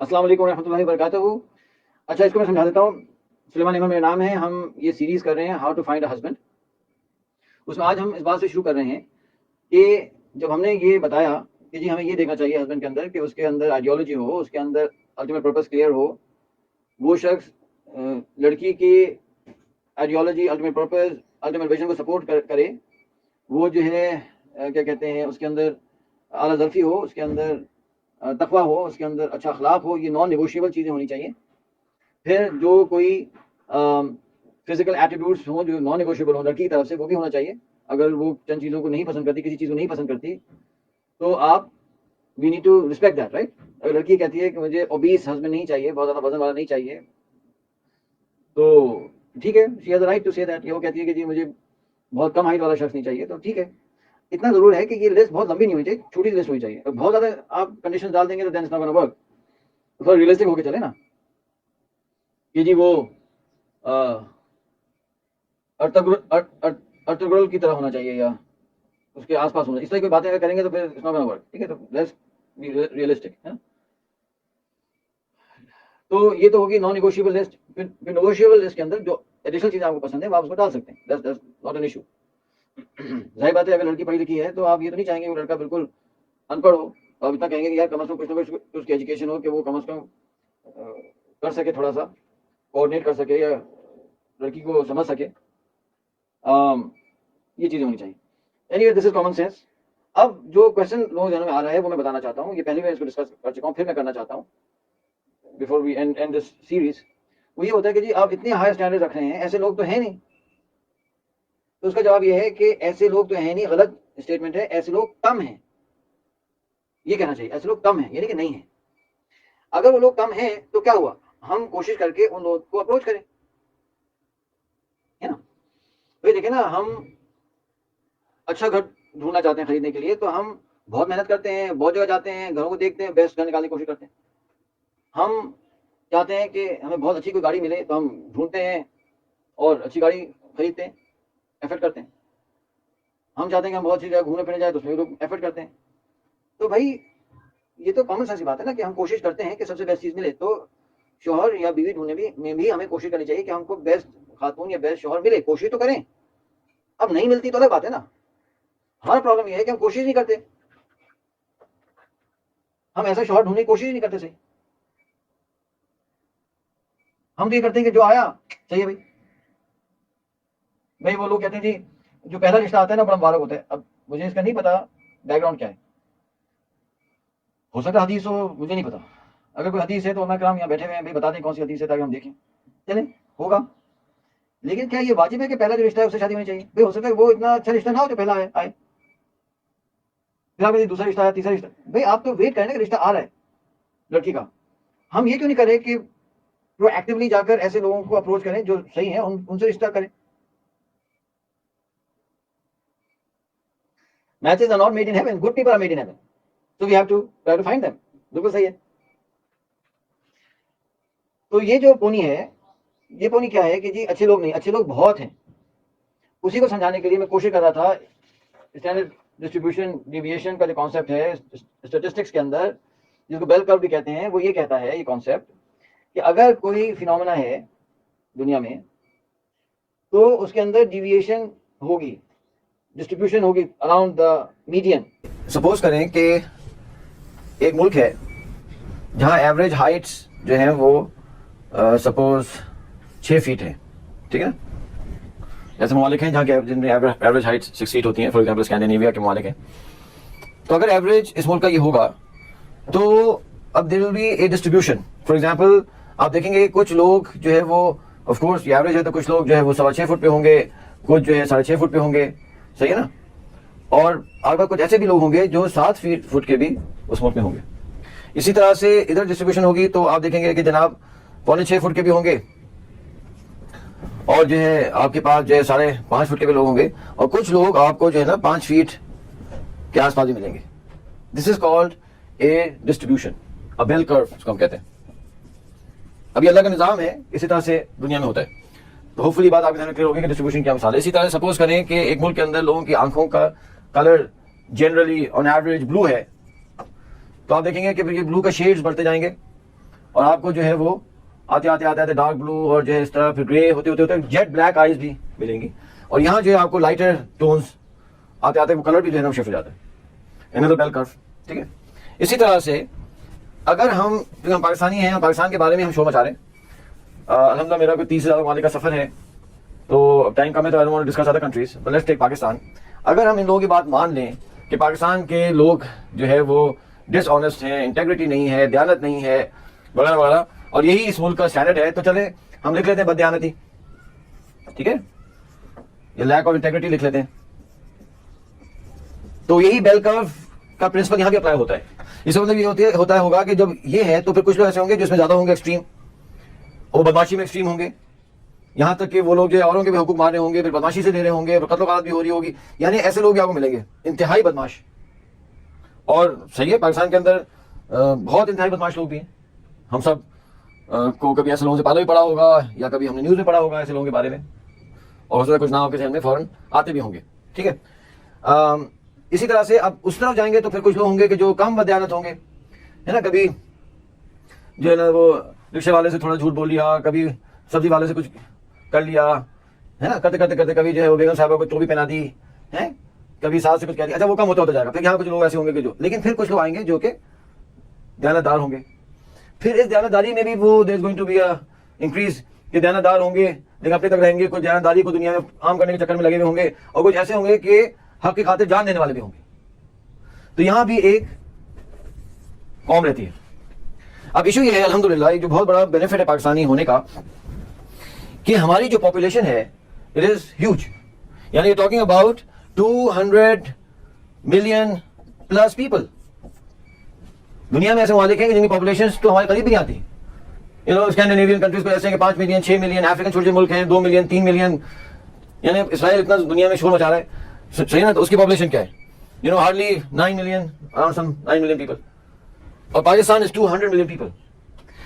السلام علیکم ورحمۃ اللہ وبرکاتہ. اچھا اس کو میں سمجھا دیتا ہوں. سلیمان احمد میرا نام ہے. ہم یہ سیریز کر رہے ہیں how to find a husband. اس میں آج ہم اس بات سے شروع کر رہے ہیں کہ جب ہم نے یہ بتایا کہ جی ہمیں یہ دیکھنا چاہیے ہسبینڈ کے اندر کہ اس کے اندر آئیڈیالوجی ہو, اس کے اندر الٹیمیٹ پرپز کلیئر ہو, وہ شخص لڑکی کی ideology, ultimate purpose, ultimate vision کو سپورٹ کرے, وہ جو ہے کیا کہتے ہیں اس کے اندر اعلیٰ ظرفی ہو, اس کے اندر تقویٰ ہو, اس کے اندر اچھا اخلاق ہو. یہ نان نیگوشیبل چیزیں ہونی چاہیے. پھر جو کوئی فزیکل ایٹیٹیوڈس ہوں جو نان نیگوشیبل ہوں لڑکی کی طرف سے, وہ بھی ہونا چاہیے. اگر وہ چند چیزوں کو نہیں پسند کرتی, کسی چیز کو نہیں پسند کرتی, تو آپ we need to respect that, right. اگر لڑکی کہتی ہے کہ مجھے اوبیس ہسبینڈ نہیں چاہیے, بہت زیادہ وزن والا نہیں چاہیے, تو ٹھیک ہے, she has a right to say that. وہ کہتی ہے کہ جی مجھے بہت کم ہائٹ والا شخص نہیں چاہیے, تو ٹھیک ہے. اتنا ضرور ہے کہ یہ لسٹ بہت لمبی نہیں ہونی چاہیے, چھوٹی سی لسٹ ہونی چاہیے. بہت زیادہ آپ کنڈیشن ڈال دیں گے تو دین اٹس ناٹ گونا ورک. تھوڑا ریئلسٹک ہو کے چلے نا کہ جی وہ ارطغرل کی طرح ہونا چاہیے یا اس کے آس پاس ہونا. اس طرح کی باتیں اگر کریں گے تو پھر اٹس ناٹ گونا ورک. ٹھیک ہے, تو لیٹس بی ریئلسٹک. تو یہ تو ہوگی نان نیگوشیبل لسٹ. پھر نیگوشیبل لسٹ کے اندر جو ایڈیشنل چیزیں آپ کو پسند ہے وہ آپ اس میں ڈال سکتے ہیں. That's not an issue. ظاہر بات ہے اگر لڑکی پڑھی لکھی ہے تو آپ یہ تو نہیں چاہیں گے وہ لڑکا بالکل ان پڑھ ہو, اور اتنا کہیں گے کہ یار کم از کم کچھ نہ کچھ اس کی ایجوکیشن ہو کہ وہ کم از کم کر سکے, تھوڑا سا کوآرڈینیٹ کر سکے یا لڑکی کو سمجھ سکے. یہ چیزیں ہونی چاہیے. Any way this is common sense. اب جو کوشچن لوگوں ذہنوں میں آ رہا ہے وہ میں بتانا چاہتا ہوں. یہ پہلے میں اس کو ڈسکس کر چکا ہوں, پھر میں کرنا چاہتا ہوں before we end this series. وہ یہ ہوتا ہے کہ جی آپ اتنے ہائی اسٹینڈرڈ رکھ رہے ہیں, ایسے لوگ تو ہیں نہیں. تو اس کا جواب یہ ہے کہ ایسے لوگ تو ہیں نہیں, غلط اسٹیٹمنٹ ہے. ایسے لوگ کم ہیں, یہ کہنا چاہیے. ایسے لوگ کم ہیں یعنی کہ نہیں ہیں. اگر وہ لوگ کم ہیں تو کیا ہوا, ہم کوشش کر کے ان لوگوں کو اپروچ کریں, ہے نا. تو یہ دیکھیں نا, ہم اچھا گھر ڈھونڈنا چاہتے ہیں خریدنے کے لیے, تو ہم بہت محنت کرتے ہیں, بہت جگہ جاتے ہیں, گھروں کو دیکھتے ہیں, بیسٹ گھر نکالنے کی کوشش کرتے ہیں. ہم چاہتے ہیں کہ ہمیں بہت اچھی کوئی گاڑی ملے تو ہم ڈھونڈتے ہیں اور اچھی گاڑی خریدتے ہیں, ایفرٹ کرتے ہیں. ہم چاہتے ہیں کہ ہم بہت اچھی جگہ گھومنے پھرنے جائیں تو اس میں لوگ ایفرٹ کرتے ہیں. تو بھائی یہ تو کامن سینس کی بات ہے نا کہ ہم کوشش کرتے ہیں کہ سب سے بیسٹ چیز ملے. تو شوہر یا بیوی ڈھونڈنے میں بھی ہمیں کوشش کرنی چاہیے کہ ہم کو بیسٹ خاتون یا بیسٹ شوہر ملے. کوشش تو کریں. اب نہیں ملتی تو الگ بات ہے نا. ہمارا پرابلم یہ ہے کہ ہم کوشش نہیں کرتے, ہم ایسا شوہر ڈھونڈنے کی کوشش نہیں کرتے. صحیح, ہم تو یہ کرتے ہیں کہ جو آیا صحیح ہے بھائی. وہ لوگ کہتے ہیں جی جو پہلا رشتہ آتا ہے نا بڑا مبارک ہوتا ہے. اب مجھے اس کا نہیں پتا بیک گراؤنڈ کیا ہے, ہو سکتا ہے حدیث ہو, مجھے نہیں پتا. اگر کوئی حدیث ہے تو علماء کرام یہاں بیٹھے ہوئے ہیں, بتا دیں کون سی حدیث ہے تاکہ ہم دیکھیں. چلیں, ہوگا. لیکن کیا یہ واجب ہے کہ پہلا جو رشتہ ہے اس سے شادی ہونی چاہیے؟ بھائی ہو سکتا ہے وہ اتنا اچھا رشتہ نہ ہو جو پہلا آئے, پھر آپ دوسرا رشتہ آیا, تیسرا رشتہ. بھائی آپ تو ویٹ کریں نا کہ رشتہ آ رہا ہے لڑکی کا. ہم یہ کیوں نہیں کریں کہ پرو ایکٹیولی جا کر ایسے لوگوں کو اپروچ کریں جو صحیح ہیں, ان سے رشتہ کریں. Matches are not made in heaven. Good people are made in heaven. So we have to find them. بالکل صحیح ہے. تو یہ جو پونی ہے, یہ پونی کیا ہے کہ جی اچھے لوگ نہیں, اچھے لوگ بہت ہیں. اسی کو سمجھانے کے لیے میں کوشش کر رہا تھا. اسٹینڈرڈ ڈسٹریبیوشن ڈیویشن کا جو کانسیپٹ ہے اسٹیٹسٹکس کے اندر, جس کو بیل کرو بھی کہتے ہیں, وہ یہ کہتا ہے یہ کانسیپٹ کہ اگر کوئی فینومینا ہے دنیا میں تو اس کے اندر ڈیویشن ہوگی, ڈسٹریبیوشن ہوگی اراؤنڈ دا میڈین. سپوز کریں کہ ایک ملک ہے جہاں ایوریج ہائٹس جو ہیں وہ سپوز 6 فیٹ ہے, ٹھیک ہے نا. ایسے ممالک ہیں جہاں جن میں ایوریج ہائٹ 6 فیٹ ہوتی ہیں, فار ایگزامپل اسکینڈینیویا کے ممالک ہیں. تو اگر ایوریج اس ملک کا یہ ہوگا تو اب there will be a distribution. For example آپ دیکھیں گے کچھ لوگ جو ہے وہ آف کورس یہ ایوریج ہے, تو کچھ لوگ جو ہے وہ 6.25 فٹ پہ ہوں گے, کچھ جو ہے 6.5 فٹ پہ ہوں گے, صحیح ہے نا. اور آپ کچھ ایسے بھی لوگ ہوں گے جو 7 فٹ کے بھی اس ملک میں ہوں گے. اسی طرح سے ادھر ڈسٹریبیوشن ہوگی تو آپ دیکھیں گے کہ جناب 6.25 فٹ کے بھی ہوں گے, اور جو ہے آپ کے پاس جو ہے 5.5 فٹ کے بھی لوگ ہوں گے, اور کچھ لوگ آپ کو جو ہے نا 5 فیٹ کے آس پاس بھی ملیں گے. دس از کالڈ اے ڈسٹریبیوشن, اے بیل کرو اس کو ہم کہتے ہیں. اب یہ اللہ کا نظام ہے, اسی طرح سے دنیا میں ہوتا ہے. تو ہوپ فلی بات آپ کے ذہن میں کلیئر ہوگی کہ ڈسٹریبیوشن کیا مثال ہے. اسی طرح سپوز کریں کہ ایک ملک کے اندر لوگوں کی آنکھوں کا کلر جنرلی آن ایوریج بلو ہے, تو آپ دیکھیں گے کہ یہ بلو کا شیڈز بڑھتے جائیں گے. اور آپ کو جو ہے وہ آتے آتے ڈارک بلو اور جو ہے اس طرح پھر گرے ہوتے ہوتے جیٹ بلیک آئیز بھی ملیں گی, اور یہاں جو ہے آپ کو لائٹر ٹونز آتے وہ کلر بھی جو ہے شفٹ ہو جاتا ہے. another bell curve, ٹھیک ہے. اسی طرح سے اگر ہم پاکستانی ہیں اور پاکستان کے بارے میں ہم شور مچا رہے ہیں, الحمدللہ میرا کوئی 30 سے زیادہ ممالک کا سفر ہے, تو ٹائم کم ہے تو I don't want to discuss other countries, but let's take Pakistan. اگر ہم ان لوگوں کی بات مان لیں کہ پاکستان کے لوگ جو ہے وہ ڈس آنیسٹ ہیں, انٹیگریٹی نہیں ہے, دیانت نہیں ہے وغیرہ وغیرہ, اور یہی اس ملک کا اسٹینڈرڈ ہے, تو چلے ہم لکھ لیتے ہیں بد دیانتی, ٹھیک ہے, یہ لیک آف انٹیگریٹی لکھ لیتے ہیں. تو یہی بیل کرو کا پرنسپل یہاں بھی اپلائی ہوتا ہے. اس کا مطلب یہ ہوتا ہوگا کہ جب یہ ہے تو پھر کچھ لوگ ایسے ہوں گے جو اس میں زیادہ ہوں گے ایکسٹریم, وہ بدماشی میں ایکسٹریم ہوں گے, یہاں تک کہ وہ لوگ جو اوروں کے بھی حقوق مار رہے ہوں گے, پھر بدماشی سے لے رہے ہوں گے, قتل و غارت بھی ہو رہی ہوگی. یعنی ایسے لوگ بھی آپ کو ملیں گے انتہائی بدماش. اور صحیح ہے, پاکستان کے اندر بہت انتہائی بدماش لوگ بھی ہیں. ہم سب کو کبھی ایسے لوگوں سے پالا بھی پڑا ہوگا, یا کبھی ہم نے نیوز میں پڑھا ہوگا ایسے لوگوں کے بارے میں, اور ہو سکتا ہے کچھ نام آپ کے ذہن میں فوراً آتے بھی ہوں گے, ٹھیک ہے. اسی طرح سے اب اس طرف جائیں گے تو پھر کچھ لوگ ہوں گے کہ جو کم بدیانت ہوں گے, ہے نا, کبھی جو ہے نا وہ رکشے والے سے تھوڑا جھوٹ بول لیا, کبھی سبزی والے سے کچھ کر لیا, ہے نا, کرتے کبھی جو ہے وہ بیگم صاحبہ کو ٹوپی پہنا دی ہے, کبھی ساتھ سے کچھ کہہ دیا. اچھا وہ کم ہوتا جائے گا. پھر یہاں کچھ لوگ ایسے ہوں گے کہ جو, لیکن پھر کچھ لوگ آئیں گے جو کہ دیانت دار ہوں گے. پھر اس دیانت داری میں بھی وہ there is going to be increase, کہ دیانت دار ہوں گے لیکن اپنے تک رہیں گے, کچھ دیانت داری کو دنیا میں عام کرنے کے چکر میں لگے ہوئے ہوں گے, اور کچھ ایسے ہوں گے کہ حق کی خاطر جان دینے والے بھی ہوں گے. تو یہاں بھی ایک قوم رہتی ہے. اب ایشو یہ ہے الحمدللہ, ایک جو بہت بڑا بینیفٹ ہے پاکستانی ہونے کا, کہ ہماری جو پاپولیشن ہے اٹ از ہیوج. یعنی talking about 200 million plus people. دنیا میں ایسے ممالک ہیں کہ جن کی پاپولیشن تو ہمارے قریب بھی نہیں آتی. اسکینڈینیوین کنٹریز کو ایسے ہیں کہ 5 ملین 6 ملین, افریقن چھوٹے ملک ہیں 2 ملین 3 ملین. یعنی اسرائیل اتنا دنیا میں شور مچا رہا ہے, صحیح نا, تو اس کی پاپولیشن کیا ہے, hardly 9 million, around some 9 million people. اور پاکستان is 200 million people.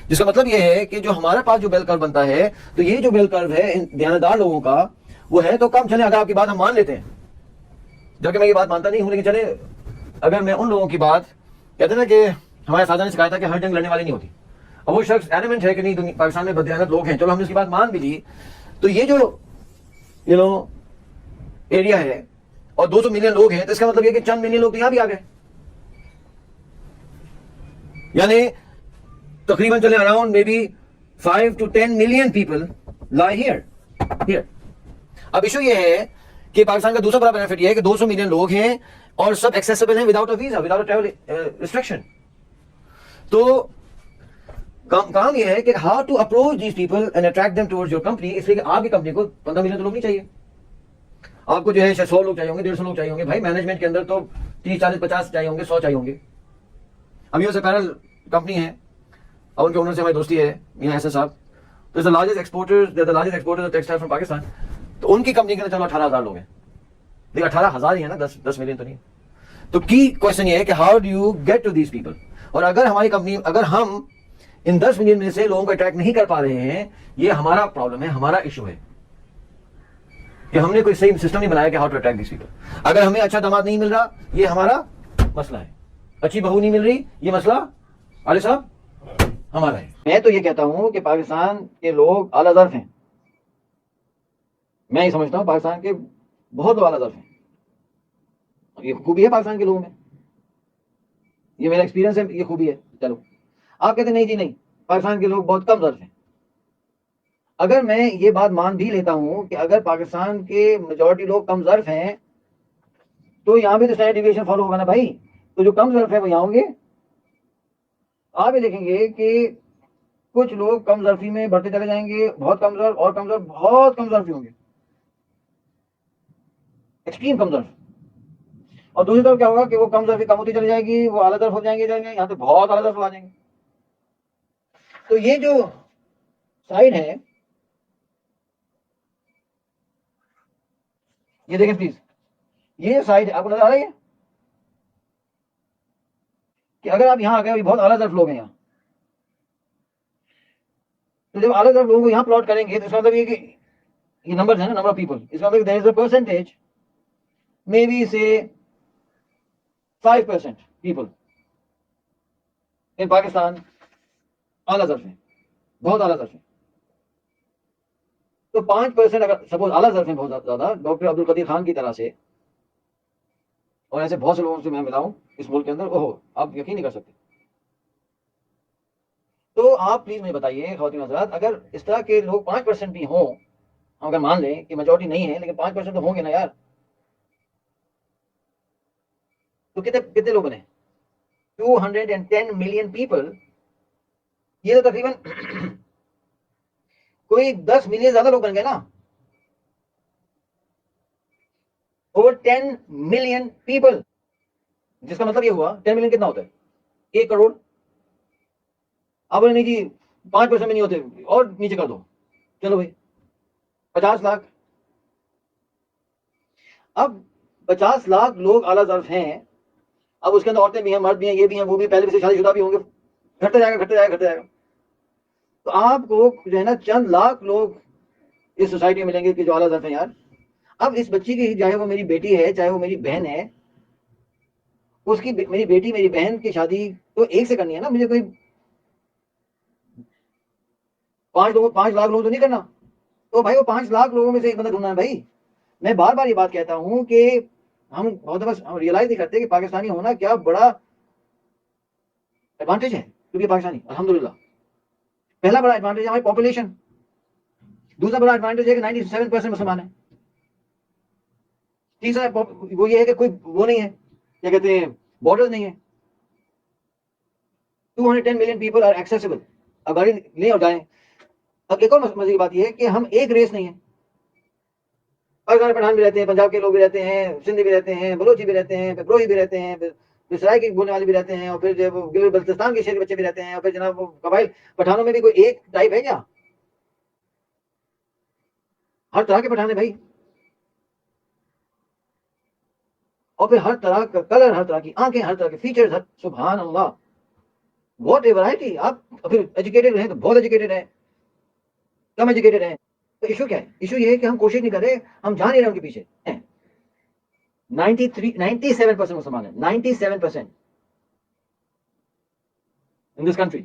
جس کا مطلب یہ ہے کہ جو ہمارے پاس جو بیل کرو بنتا ہے, تو یہ جو بیل کرو ہے دیانتدار لوگوں کا وہ ہے تو کم. چلے اگر آپ کی بات ہم مان لیتے ہیں, جبکہ میں یہ بات مانتا نہیں ہوں, لیکن چلے اگر میں ان لوگوں کی بات, کہتے ہیں نا کہ ہمارے اساتذہ نے سکھایا تھا کہ ہر جنگ لڑنے والی نہیں ہوتی, اور وہ شخص ایلیمنٹ ہے کہ نہیں پاکستان میں بددیانت لوگ ہیں, چلو ہم نے اس کی بات مان بھی لی, تو یہ جو ایریا ہے اور 200 ملین لوگ ہیں, تو اس کا مطلب یہ کہ چند ملین لوگ تو یہاں بھی آ گئے. یعنی تقریباً چلے around maybe 5 to 10 million people live here. اب ایشو یہ ہے کہ پاکستان کا دوسرا بڑا بینیفٹ یہ ہے کہ 200 ملین لوگ ہیں اور سب ایکسیسیبل ہیں without a visa, without a travel restriction. تو کام یہ ہے کہ how to approach these people and attract them towards your company. اس لیے کہ آپ کی کمپنی کو 15 ملین لوگ نہیں چاہیے, آپ کو جو ہے 100 لوگ چاہیے ہوں گے, 150 لوگ چاہیے ہوں گے. بھائی مینجمنٹ کے اندر تو 30 40 50 چاہیے ہوں گے, 100 چاہیے ہوں گے. اب یہ اپیرل کمپنی ہے اور ان کے اونر سے ہماری دوستی ہے میاں حسن صاحب, تو the largest exporter of textile from Pakistan. تو ان کی کمپنی کے اندر چلو 18,000 لوگ ہیں, لیکن 18,000 ہی ہے نا, 10 ملین تو نہیں. تو کی کوشچن یہ ہے کہ how do you get to these people. اور اگر ہماری کمپنی, اگر ہم ان 10 ملین میں سے لوگوں کو اٹریکٹ نہیں کر پا رہے ہیں, یہ ہمارا پرابلم ہے, ہمارا ایشو ہے کہ ہم نے کوئی صحیح سسٹم نہیں بنایا کہ how to attract these people. اگر ہمیں اچھا داماد نہیں مل رہا, یہ ہمارا مسئلہ ہے. اچھی بہو نہیں مل رہی, یہ مسئلہ علی صاحب ہمارا ہے. میں تو یہ کہتا ہوں کہ پاکستان کے لوگ اعلیٰ ظرف ہیں. میں یہ سمجھتا ہوں پاکستان کے بہت لوگ اعلیٰ ظرف ہیں, یہ خوبی ہے پاکستان کے لوگوں میں, یہ میرا ایکسپیرینس ہے, یہ خوبی ہے. چلو آپ کہتے ہیں نہیں جی نہیں, پاکستان کے لوگ بہت کم ظرف ہیں. اگر میں یہ بات مان بھی لیتا ہوں کہ اگر پاکستان کے میجورٹی لوگ کم ظرف ہیں, تو یہاں بھی تو اسٹینڈرڈ ڈیویشن فالو ہوگا نا بھائی. تو جو کم ظرف ہے وہ یہاں ہوں گے. آپ یہ دیکھیں گے کہ کچھ لوگ کم ظرفی میں بڑھتے چلے جائیں گے, بہت کم ظرف, اور کم ظرف, بہت کم ظرفی ہوں گے, ایکسٹریم کم ظرف. اور دوسری طرف کیا ہوگا کہ وہ کم ظرفی کم ہوتی چلی جائے گی, وہ اعلیٰ ظرف ہو جائیں گے, یہاں تو بہت اعلیٰ ظرف آ جائیں گے. تو یہ جو سائڈ ہے, یہ دیکھیں پلیز, یہ سائڈ آپ کو نظر آ رہی ہے کہ اگر آپ یہاں آ گئے, بہت اعلیٰ ظرف لوگ ہیں یہاں, تو جب اعلیٰ ظرف لوگوں کو یہاں پلاٹ کریں گے تو اس کا مطلب یہ کہ یہ نمبر ہے نا, نمبر آف پیپل, اس کا مطلب there is a percentage, maybe say 5% people in Pakistan اعلیٰ ظرف ہیں، بہت اعلیٰ ظرف ہیں. تو 5% اگر سپوز اعلیٰ ظرف ہیں بہت زیادہ، ڈاکٹر عبد القدیر خان کی طرح سے، اور ایسے بہت سے لوگوں سے میں ملا ہوں اس ملک کے اندر، اوہ آپ یقین نہیں کر سکتے. تو آپ پلیز مجھے بتائیے خواتین حضرات، اگر اس طرح کے لوگ 5% بھی ہوں، ہم اگر مان لیں کہ میجورٹی نہیں ہے لیکن 5% تو ہوں گے نا یار، تو کتنے لوگ بنے؟ 210 ملین پیپل. یہ تو تقریباً کوئی 10 ملین زیادہ لوگ بن گئے نا. اوور 10 ملین پیپل، جس کا مطلب یہ ہوا 10 ملین کتنا ہوتا ہے؟ 1 کروڑ. اب نہیں جی 5% میں نہیں ہوتے، اور نیچے کر دو، چلو بھائی 50 لاکھ. اب 50 لاکھ لوگ اعلیٰ ظرف ہیں، اب اس کے اندر عورتیں بھی ہیں، مرد بھی ہیں، یہ بھی ہیں، وہ بھی پہلے سے شادی شدہ بھی ہوں گے، گھٹتا جائے گا گھٹتا جائے گا گھٹتا جائے گا. تو آپ کو جو ہے نا چند لاکھ لوگ اس سوسائٹی میں ملیں گے کہ جو اعلیٰ ظرف ہیں یار. اب اس بچی کی، چاہے وہ میری بیٹی ہے چاہے وہ میری بہن ہے، اس کی میری بیٹی میری بہن کی شادی تو ایک سے کرنی ہے نا، مجھے کوئی 5 لاکھ لوگ تو نہیں کرنا. تو بھائی وہ 5 لاکھ لوگوں میں سے ایک بندہ ڈھونڈنا ہے بھائی. میں بار بار یہ بات کہتا ہوں کہ ہم بہت بس ریئلائز نہیں کرتے کہ پاکستانی ہونا کیا بڑا ایڈوانٹیج ہے. کیونکہ پاکستانی الحمدللہ پہلا بڑا ایڈوانٹیج ہے ہماری پاپولیشن. دوسرا بڑا ایڈوانٹیج ہے کہ 97% مسلمان ہیں. تیسرا وہ یہ ہے کہ کوئی وہ نہیں ہے، کیا کہتے ہیں، بارڈرز نہیں ہے. 210 ملین پیپل آر ایکسیسیبل. اب گاڑی لیں اور جائیں. اب ایک اور مزے کی بات یہ ہے کہ ہم ایک ریس نہیں ہے. پاکستان پٹھان بھی رہتے ہیں، پنجاب کے لوگ بھی رہتے ہیں، سندھی بھی رہتے ہیں، بلوچی بھی رہتے ہیں، بروہی بھی رہتے ہیں، سرائے کے بولنے والے بھی رہتے ہیں، اور پھر جو گلگت بلتستان کے شہری بچے بھی رہتے ہیں، اور پھر جناب وہ قبائل پٹھانوں میں بھی کوئی ایک ٹائپ ہے کیا؟ ہر طرح کے پٹھان ہیں بھائی. اور پھر ہر طرح کا کلر، ہر طرح کی آنکھیں، ہر طرح کے فیچرز، سبحان اللہ، واٹ اے ورائٹی. آپ پھر ایجوکیٹڈ ہیں تو بہت ایجوکیٹڈ ہیں، کم ایجوکیٹڈ ہیں. تو ایشو کیا ہے؟ ایشو یہ ہے کہ ہم کوشش نہیں کر رہے، ہم جا نہیں رہے ان کے پیچھے. 97% مسلمان ہیں، 97% ان دس کنٹری.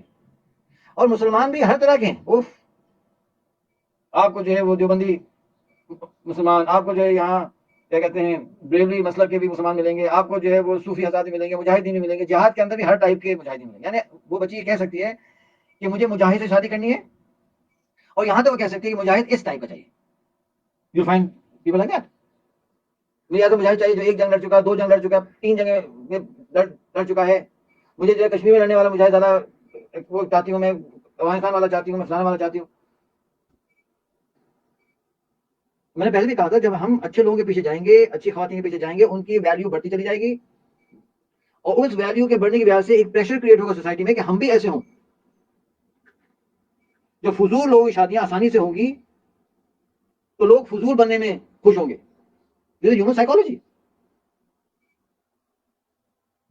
اور مسلمان بھی ہر طرح کے ہیں. اوف، آپ کو جو ہے وہ دیوبندی مسلمان، آپ کو جو ہے یہاں کیا کہتے ہیں بریلوی مسلک کے بھی مسلمان ملیں گے، آپ کو جو ہے وہ صوفی حضرات ملیں گے، مجاہدین بھی ملیں گے. جہاد کے اندر بھی ہر ٹائپ کے مجاہدین ملیں گے. یعنی وہ بچی یہ کہہ سکتی ہے کہ مجھے مجاہد سے شادی کرنی ہے، اور یہاں تو وہ کہہ سکتی ہے کہ مجاہد اس ٹائپ کا چاہیے. You find people like that. مجھے یا تو مجاہد چاہیے جو 1 جنگ لڑ چکا، 2 جنگ لڑ چکا، 3 جنگیں لڑ چکا ہے. مجھے جو ہے کشمیر میں لڑنے والا مجاہد زیادہ وہ چاہتی ہوں، میں افغانستان والا چاہتی ہوں، میں فلانا والا چاہتی ہوں. میں نے پہلے بھی کہا تھا جب ہم اچھے لوگوں کے پیچھے جائیں گے، اچھی خواتین کے پیچھے جائیں گے، ان کی ویلیو بڑھتی چلی جائے گی، اور اس ویلیو کے بڑھنے کی وجہ سے ایک پریشر کریٹ ہوگا سوسائٹی میں کہ ہم بھی ایسے ہوں. جو فضول لوگوں کی شادیاں آسانی سے ہوں گی تو لوگ فضول بننے میں خوش ہوں گے. یہ ہیومن سائیکالوجی.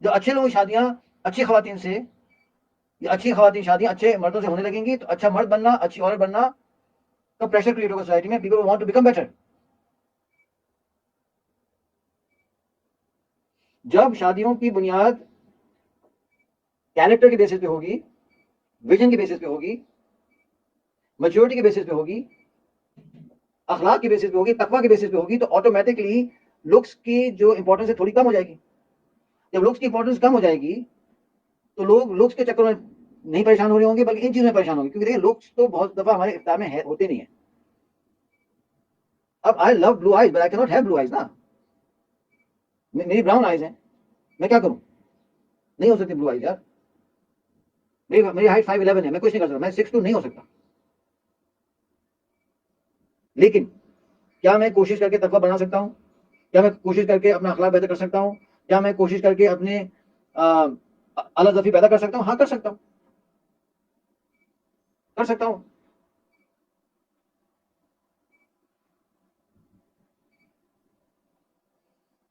جو اچھے لوگوں کی شادیاں اچھی خواتین سے، یا اچھی خواتین شادیاں اچھے مردوں سے ہونے لگیں گی، تو اچھا مرد بننا، اچھی عورت بننا کا پریشر کریٹ ہوگا سوسائٹی میں. People want to become better. جب شادیوں کی بنیاد کیریکٹر کی بیسس پہ ہوگی، ویژن کی بیسس پہ ہوگی، میچورٹی کی بیسس پہ ہوگی، اخلاق کی بیسس پہ ہوگی، تقویٰ کی بیسس پہ ہوگی، تو آٹومیٹکلی لکس کی جو امپورٹنس ہے تھوڑی کم ہو جائے گی. جب لکس کی امپورٹنس کم ہو جائے گی تو لوگ لکس کے چکر میں نہیں پریشان ہو رہے ہوں گے، بلکہ ان چیزوں میں پریشان ہوں گے. کیونکہ دیکھیں لکس تو بہت دفعہ ہمارے اختیار میں ہوتے نہیں ہیں. اب I love blue eyes but I can't have blue eyes نا. میری براؤن آئیز ہیں، میں کیا کروں؟ نہیں ہو سکتی بلو آئیز یار. میری ہائٹ 5'11" ہے، میں کچھ نہیں کر سکتا. میں 6'2" نہیں ہو سکتا. لیکن کیا میں کوشش کر کے تقویٰ بنا سکتا ہوں؟ کیا میں کوشش کر کے اپنا اخلاق بہتر کر سکتا ہوں؟ کیا میں کوشش کر کے اپنے اعلیٰ ظفی پیدا کر سکتا ہوں؟ ہاں کر سکتا ہوں، کر سکتا ہوں.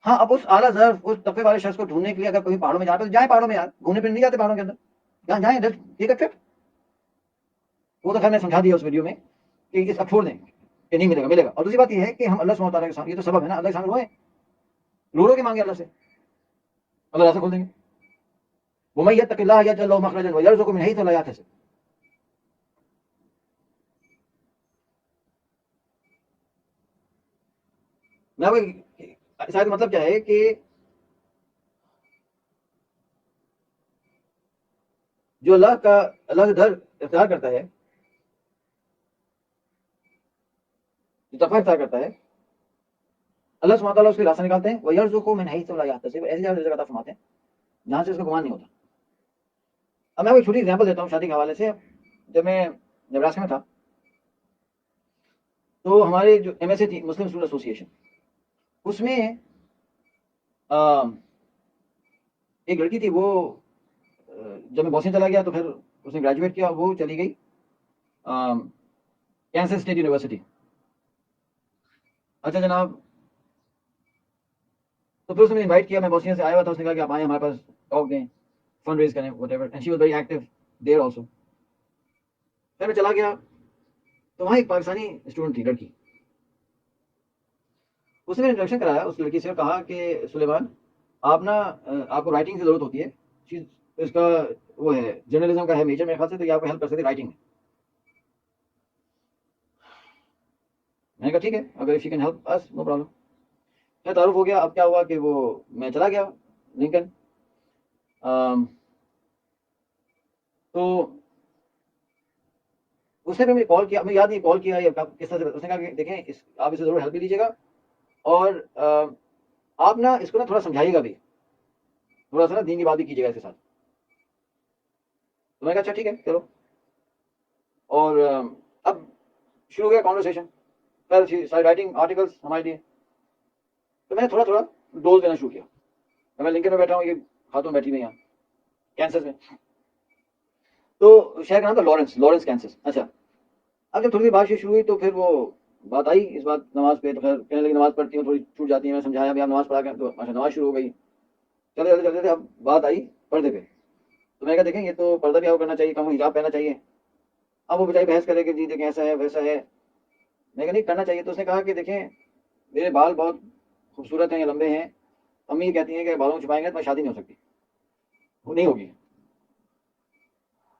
ہاں اب اس اعلیٰ ظرف، اس طبقے والے شخص کو ڈھونڈنے کے لیے اگر کوئی پہاڑوں میں جاتا ہے تو جائیں پہاڑوں میں یار. گھومنے پھرنے نہیں جاتے پہاڑوں کے اندر، جہاں جائیں ٹھیک ہے ٹرپ. وہ تو خیر میں سمجھا دیا اس ویڈیو میں کہ اس اب چھوڑ دیں کہ نہیں ملے گا، ملے گا. اور دوسری بات یہ ہے کہ ہم اللہ سبحانہ وتعالیٰ کے سامنے، یہ تو سبب ہے نا، اللہ کے سامنے روئیں، رو رو کے مانگے اللہ سے، اللہ راستہ کھول دیں گے. وَمَن يَتَّقِ اللَّهَ يَجْعَل لَهُ مَخْرَجًا وَيَرْزُقْهُ مِنْ حَيْثُ لَا يَحْتَسِبُ. میں آپ کو شاید مطلب کیا ہے کہ جو اللہ سے ڈر اختیار کرتا ہے، جو تقوی اختیار کرتا ہے، اللہ سبحانہ تعالیٰ اس کے راستہ نکالتے ہیں، وَيَرْزُقُهُ مِنْ حَيْثُ لَا يَحْتَسِبُ، ایسی جگہ رزق عطا فرماتے ہیں جہاں سے اس کو گمان نہیں ہوتا۔ اب میں کوئی چھوٹی ایگزامپل دیتا ہوں شادی کے حوالے سے۔ جب میں نیبراسکا میں تھا تو ہمارے جو ایم ایس اے تھی مسلم اسٹوڈنٹ ایسوسی ایشن، اس میں ایک لڑکی تھی، وہ جب میں بوسنیا چلا گیا تو پھر اس نے گریجویٹ کیا، وہ چلی گئی کینسر اسٹیٹ یونیورسٹی۔ اچھا جناب، تو پھر اس نے انوائٹ کیا، میں بوسنیا سے آیا ہوا تھا، اس نے کہا کہ آپ آئیں ہمارے پاس ٹاک دیں، فنڈ ریز کریں، what ever, and she was very active there also. پھر میں چلا گیا تو وہاں ایک پاکستانی اسٹوڈنٹ تھی، لڑکی، اس نے میرا انٹروڈکشن کرایا اس لڑکی سے، کہا کہ سلیمان آپ نا آپ کو رائٹنگ کی ضرورت ہوتی ہے، اس کا وہ ہے جرنلزم کا ہے میجر میرے خیال سے، تو یہ آپ کو ہیلپ کر سکتی رائٹنگ میں۔ میں نے کہا ٹھیک ہے، اگر she can help us no problem. پھر تعارف ہو گیا۔ اب کیا ہوا کہ وہ میں چلا گیا لنکن، تو اس نے پھر مجھے کال کیا، مجھے یاد نہیں کال کیا یا کس طرح سے، اس نے کہا کہ دیکھیں آپ اسے ضرور ہیلپ بھی دیجیے گا، اور آپ نا اس کو نا تھوڑا سمجھائیے گا بھی، تھوڑا سا نا دین کی بات بھی کیجیے گا اس کے ساتھ۔ تو میں کہا اچھا ٹھیک ہے چلو، اور اب شروع ہو گیا کانورسیشن، پھر ساری رائٹنگ آرٹیکلس ہمارے لیے، تو میں نے تھوڑا تھوڑا ڈوز دینا شروع کیا۔ میں لنکن میں بیٹھا ہوں، یہ خاتون بیٹھی ہوئی یہاں کینسر میں، تو شہر کا نام تھا لارنس کینسر۔ اچھا، اب جب تھوڑی دیر بات شروع ہوئی تو پھر وہ بات آئی اس بات نماز پہ، تو پھر کہنے لگی نماز پڑھتی ہوں، تھوڑی چھوٹ جاتی ہے، میں سمجھایا بھی آپ نماز پڑھا کر، تو اچھا نماز شروع ہو گئی، چلتے چلتے چلتے اب بات آئی پردے پہ، تو میں کہا دیکھیں یہ تو پردہ بھی آپ کرنا چاہیے، کم حجاب پہننا چاہیے۔ اب وہ بچائی بحث کرے کہ جی دیکھیں ایسا ہے ویسا ہے، میں کہا نہیں کرنا چاہیے۔ تو اس نے کہا کہ دیکھیں میرے بال بہت خوبصورت ہیں یا لمبے ہیں، امی یہ کہتی ہیں کہ بالوں کو چھپائیں گے تو میں شادی نہیں ہو سکتی، وہ نہیں ہوگی۔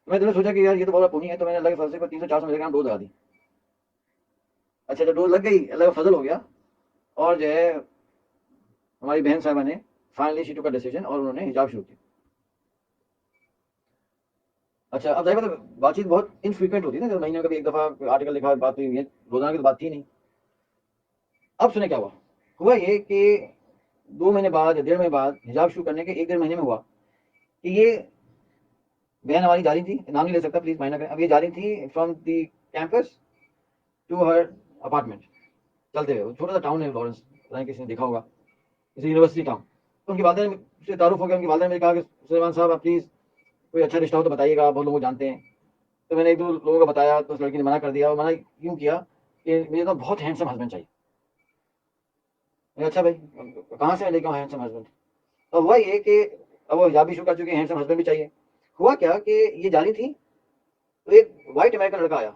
میں نے سوچا کہ یار یہ تو بڑا پونی ہے، تو میں نے اللہ کے فضل سے کو 300-400 ملی گرام ڈوز لگا دی۔ اچھا جب ڈوز لگ گئی، اللہ کا فضل ہو گیا، اور جو ہے ہماری بہن صاحبہ نے فائنلی شی ٹوک اے ڈیسیژن، اور انہوں نے حجاب شروع کیا۔ اچھا اب ظاہر بات ہے بات چیت بہت انفریکوینٹ ہوتی ہے نا، جب مہینے میں کبھی ایک دفعہ آرٹیکل لکھا، بات ہوئی، یہ روزانہ کی تو بات تھی نہیں۔ اب سنیں کیا ہوا یہ کہ 2 مہینے بعد یا 1.5 مہینے بعد حجاب شروع کرنے کے 1-1.5 مہینے میں ہوا کہ یہ بہن ہماری جا رہی تھی، نام نہیں لے سکتا پلیز مائنڈ کریں، اب یہ جا رہی تھی from the campus to her apartment, چلتے ہوئے، چھوٹا سا ٹاؤن ہے لارنس، کسی نے دیکھا ہوگا، کسی یونیورسٹی ٹاؤن۔ تو ان کی والدہ سے تعارف ہو گیا، ان کی والدہ نے کہا کہ سلیمان صاحب آپ پلیز کوئی اچھا رشتہ ہو تو بتائیے گا، آپ بہت لوگوں کو جانتے ہیں۔ تو میں نے 1-2 لوگوں کو بتایا، تو اس لڑکی نے منع کر دیا، اور منع کیوں کیا کہ مجھے تو بہت ہینڈسم ہسبینڈ چاہیے۔ اچھا بھائی کہاں سے لے کے ہینڈسم ہسبینڈ؟ اب ہوا یہ کہ اب وہ حجاب بھی شروع کر چکے ہیں، ہینڈسم ہسبینڈ بھی چاہیے۔ ہوا کیا کہ یہ جانی تھی تو ایک وائٹ امریکن لڑکا آیا،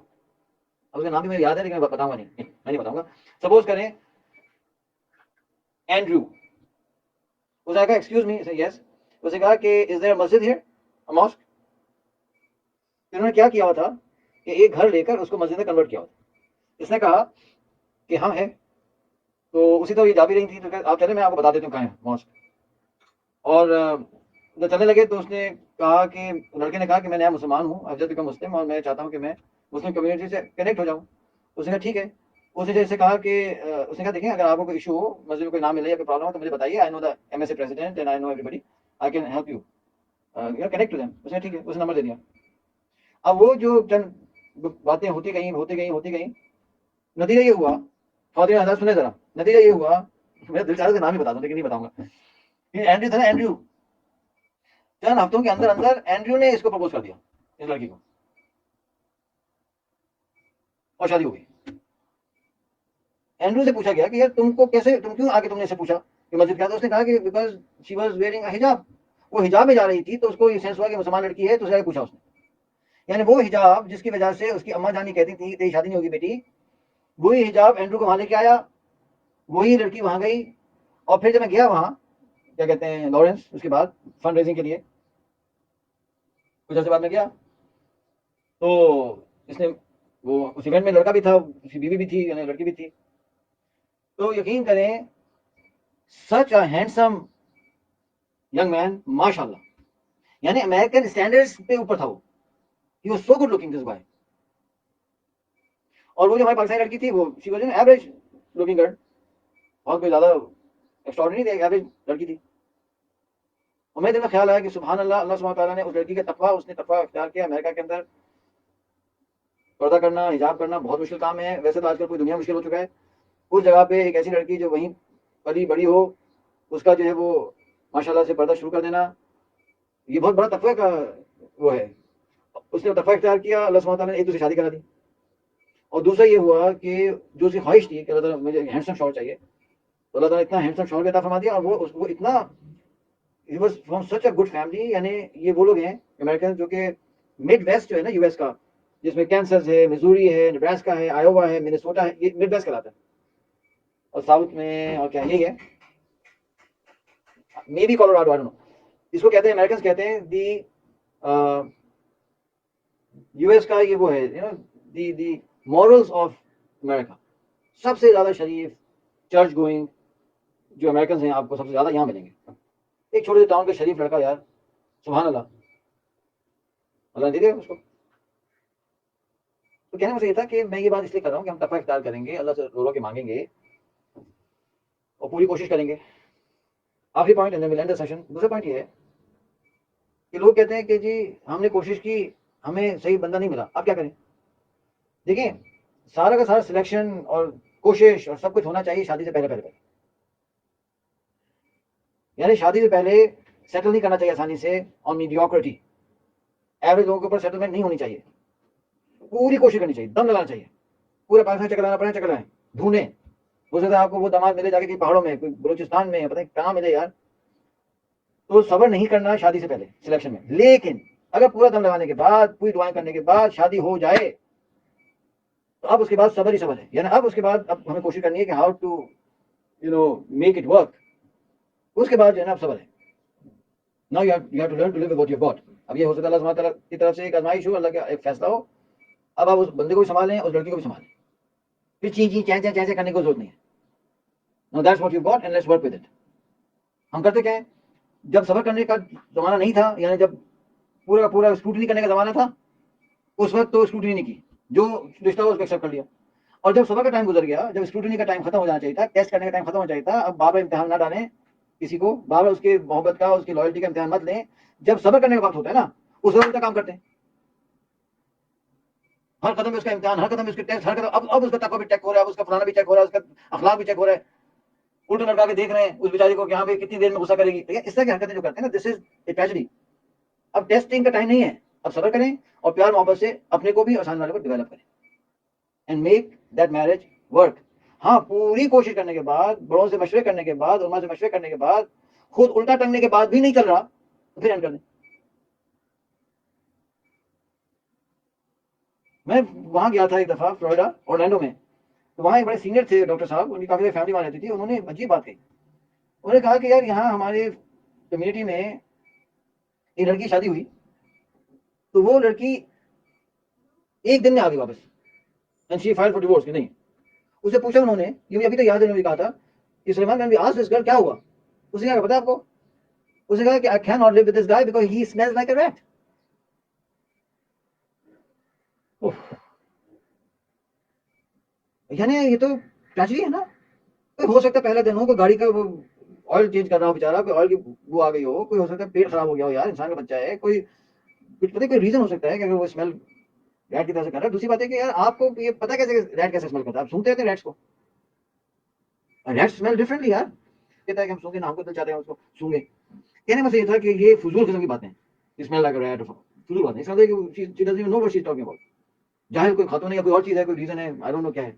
اب اس کا نام بھی مجھے یاد ہے لیکن میں بتاؤں گا نہیں، میں نہیں بتاؤں گا۔ سپوز کریں اینڈریو، اس نے کہا ایکسکیوز می، یس، اس نے کہا کہ از دیر مسجد ہیئر، ماسک؟ انہوں نے کیا کیا ہوا تھا کہ ایک گھر لے کر اس کو مسجد میں کنورٹ کیا ہوا تھا۔ اس نے کہا کہ ہاں ہے، تو اسی طرح یہ جا بھی رہی تھی، تو آپ چلے میں آپ کو بتا دیتا ہوں کہاں ہے ماسک۔ اور جب چلنے لگے تو اس نے کہا کہ لڑکے نے کہا کہ میں نیا مسلمان ہوں، اب جب بیکم مسلم، اور میں چاہتا ہوں کہ میں مسلم کمیونٹی سے کنیکٹ ہو جاؤں۔ اس نے کہا ٹھیک ہے۔ اس نے جیسے کہا کہ اس نے کہا دیکھیں اگر آپ کو کوئی ایشو ہو، مسجد میں کوئی نام ملے یا کوئی پرابلم ہو تو مجھے بتائیے، I know the M S A president and I know everybody, I can help you connect to them. اس نے ٹھیک ہے، اس نے نمبر دے دیا۔ اب وہ جو چند باتیں ہوتی گئیں، نتیجہ یہ ہوا، خواتین حضرات سنیں ذرا، نتیجہ یہ ہوا، میرا دل چاہتا ہے کہ نام ہی بتا دوں لیکن نہیں بتاؤں گا، اینڈریو تھا نا، اینڈریو، چند ہفتوں کے اندر اندر اینڈریو نے اس کو پرپوز کر دیا، اس لڑکی کو، اور شادی ہو گئی۔ اینڈریو سے پوچھا گیا کہ یار تم کو کیسے، تم کیوں آگے تم نے اسے پوچھا کہ مسجد کیا؟ تو اس نے کہا کہ because she was wearing a حجاب، وہ حجاب میں جا رہی تھی تو اس کو یہ سینس ہوا کہ مسلمان لڑکی ہے، تو اسے پوچھا اس نے، یعنی وہ حجاب جس کی وجہ سے اس کی اماں جانی کہتی تھی تیری شادی نہیں ہوگی بیٹی، وہی حجاب اینڈریو کو وہاں لے کے آیا، وہی لڑکی وہاں گئی۔ اور پھر جب میں گیا وہاں کیا کہتے ہیں لارنس، اس کے بعد فنڈ ریزنگ کے لیے کچھ عرصے بعد میں گیا، تو اس نے وہ اس ایونٹ میں لڑکا بھی تھا، اس کی بیوی بھی تھی، یعنی لڑکی بھی تھی۔ تو یقین کریں such a handsome young man, mashallah. یعنی امریکن اسٹینڈرڈز پہ اوپر تھا وہ. He was so good looking, this guy. اور وہ جو ہماری پاکستانی لڑکی تھی وہ she was an average looking girl. بہت کوئی زیادہ ایکسٹراڈنری تھی, ایوریج لڑکی تھی. اور میرے دل میں خیال آیا کہ سبحان اللہ, اللہ سبحانہ تعالیٰ نے اس لڑکی کا تقویٰ, اس نے تقویٰ اختیار کیا. امریکہ کے اندر پردہ کرنا, حجاب کرنا بہت مشکل کام ہے. ویسے تو آج کل پوری دنیا مشکل ہو چکا ہے. اس جگہ پہ ایک ایسی لڑکی جو وہیں پلی بڑی ہو, اس کا جو ہے وہ ماشاء اللہ سے پردہ شروع کر دینا, یہ بہت بڑا تقویٰ کا وہ ہے. اس نے تقویٰ اختیار کیا, اللہ سبحانہ تعالیٰ نے ایک دوسری شادی کرا دی. اور دوسرا یہ ہوا کہ جو اس کی خواہش تھی کہ اللہ تعالیٰ مجھے ہینڈسم شوہر چاہیے, تو اللہ تعالیٰ اتنا ہینڈسم شوہر بھی عطا فرما دیا. اور وہ اتنا he was from such a good family. یعنی یہ وہ لوگ ہیں امریکن جو کہ مڈ ویسٹ جو ہے نا یو ایس کا, جس میں کینسس ہے, مزوری ہے, نیبراسکا ہے, آیووا ہے, منیسوٹا ہے, یہ مڈ ویسٹ کہلاتا ہے. اور ساؤتھ میں اور کیا یہی ہے, maybe Colorado, I don't know. اس کو کہتے ہیں, امریکنز کہتے ہیں دی یو ایس کا یہ وہ ہے, you know the morals of America. سب سے زیادہ شریف, چرچ گوئنگ جو امریکنز ہیں آپ کو سب سے زیادہ یہاں ملیں گے. ایک چھوٹے سے ٹاؤن کا شریف لڑکا یار, سبحان اللہ, اللہ نے دے دیا اس کو. تو کہنے میں سے یہ تھا کہ میں یہ بات اس لیے کر رہا ہوں کہ ہم تقویٰ اختیار کریں گے, اللہ سے رو رو کے مانگیں گے اور پوری کوشش کریں گے. آخری point and then we'll end the session. دوسرا پوائنٹ یہ ہے کہ لوگ کہتے ہیں کہ جی ہم نے کوشش کی, ہمیں صحیح بندہ نہیں ملا, اب کیا کریں. دیکھیں سارا کا سارا سلیکشن اور کوشش اور سب کچھ ہونا چاہیے شادی سے پہلے. یعنی شادی سے پہلے سیٹل نہیں کرنا چاہیے آسانی سے آن میڈیوکرٹی. ایوریج لوگوں کے اوپر سیٹلمنٹ نہیں ہونی چاہیے. پوری کوشش کرنی چاہیے, دم لگانا چاہیے. پورے پاکستان چکر لانا پڑے, چکر لائیں, ڈھونڈیں. ہو سکتا ہے آپ کو وہ داماد ملے جا کے کہیں پہاڑوں میں, کوئی بلوچستان میں, پتہ نہیں کہاں ملے یار. تو صبر نہیں کرنا شادی سے پہلے سلیکشن میں. لیکن اگر پورا دم لگانے کے بعد, پوری دعائیں کرنے کے بعد شادی ہو جائے تو اب اس کے بعد صبر ہی صبر ہے. یعنی اب اس کے بعد اب ہمیں کوشش کرنی ہے کہ how to make it work. اس کے بعد جو ہے نا اب صبر ہے. Now you have to learn to live with what you've got. اب یہ ہو سکتا ہے اللہ سبحانہ تعالیٰ کی طرف سے ایک آزمائش ہو, اللہ کا ایک فیصلہ ہو. اب آپ اس بندے کو بھی سنبھالیں, اس لڑکی کو بھی سنبھالیں. پھر چین چین کرنے کی ضرورت نہیں ہے. Now that's what you've got and let's work with it. ہم کرتے کیا ہیں, جب صبر کرنے کا زمانہ نہیں تھا, یعنی جب پورا کا پورا اسکروٹنی کرنے کا زمانہ تھا, اس وقت تو اسکروٹنی نہیں کی, جو رشتہ ہو اس کو ایکسیپٹ کر لیا. اور جب صبر کا ٹائم گزر گیا, جب اسکروٹنی کا ٹائم ختم ہو جانا چاہیے تھا, ٹیسٹ کرنے کا ٹائم ختم ہو چاہیے تھا, اب بار بار امتحان نہ ڈالیں کسی کو, بار بار اس کی محبت کا, اس کی لائلٹی کا امتحان مت لیں. جب صبر کرنے کا وقت ہوتا ہے نا, اس وقت کا کام کرتے ہیں. ہر قدم میں اس کا امتحان, ہر قدم میں اس کے ٹیسٹ, ہر قدم اب اس کا تقویٰ بھی چیک ہو رہا ہے, اب اس کا فلانا بھی چیک ہو رہا ہے, اس کا اخلاق بھی چیک ہو رہا ہے. الٹا لڑکا کے دیکھ رہے ہیں اس بیچاری کو کہ ہاں بھائی کتنی دیر میں غصہ کرے گی. اس طرح کی حرکتیں جو کرتے ہیں نا, دس از اے ٹریجڈی. اب ٹیسٹنگ کا ٹائم نہیں ہے, اب صبر کریں اور پیار محبت سے اپنے کو بھی اور سامنے والے کو ڈیولپ کریں and make that marriage work. ہاں پوری کوشش کرنے کے بعد, بڑوں سے مشورے کرنے کے بعد, علماء سے مشورے کرنے کے بعد, خود الٹا ٹنگنے کے بعد بھی نہیں چل رہا تو پھر اینڈ کر دیں. میں وہاں گیا تھا ایک دفعہ فلوریڈا, اورلینڈو میں. تو وہاں ایک بڑے سینئر تھے ڈاکٹر صاحب, ان کی کافی فیملی وہاں رہتی تھی. انہوں نے عجیب بات کہی. انہوں نے کہا کہ یار یہاں ہمارے کمیونٹی میں ایک لڑکی کی شادی ہوئی, تو وہ لڑکی ایک دن میں آ گئی واپس, and she filed for divorce. کہ نہیں, اسے پوچھا انہوں نے, یہ ابھی تک یاد ہے, انہوں نے کہا تھا کہ سلیمان مین وی آسکڈ دس گرل کیا ہوا. اس نے کہا پتا آپ کو, اس نے کہا کہ I cannot live with this guy because he smells like a rat. یعنی یہ تو ٹریجڈی ہے نا. ہو سکتا ہے پہلا دن ہو, کوئی گاڑی کا وہ آئل چینج کر رہا ہو بیچارہ, کوئی آئل کی بو آ گئی ہو, کوئی ہو سکتا ہے پیٹ خراب ہو گیا ہو, یار انسان کا بچہ ہے, کوئی کچھ پتہ کوئی ریزن ہو سکتا ہے کہ اگر وہ اسمیل ریٹ کی طرح سے کر رہا ہے. دوسری بات ہے کہ یار آپ کو یہ پتا کیسے ریٹ کیسے اسمیل کرتا ہے, آپ سونگتے رہتے ہیں ریٹس کو. ریٹ اسمیل ڈفرنٹلی یار. کہتا ہے کہ ہم سونگے نا, ہم کو دل چاہتے ہیں اس کو سونگے. کہنے میں سے یہ تھا کہ یہ فضول قسم کی باتیں, اسمیل لائک ریٹ, فضول باتیں. اس کا کہ she doesn't even know what she's talking about. جاہل کوئی خاتون ہے یا کوئی اور چیز ہے, کوئی ریزن ہے, I don't know کیا ہے.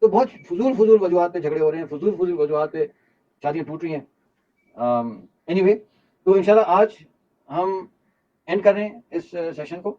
تو بہت فضول وجوہات پہ جھگڑے ہو رہے ہیں, فضول وجوہات پہ شادیاں ٹوٹ رہی ہیں. اینی وے, تو انشاءاللہ آج ہم اینڈ کر رہے ہیں اس سیشن کو.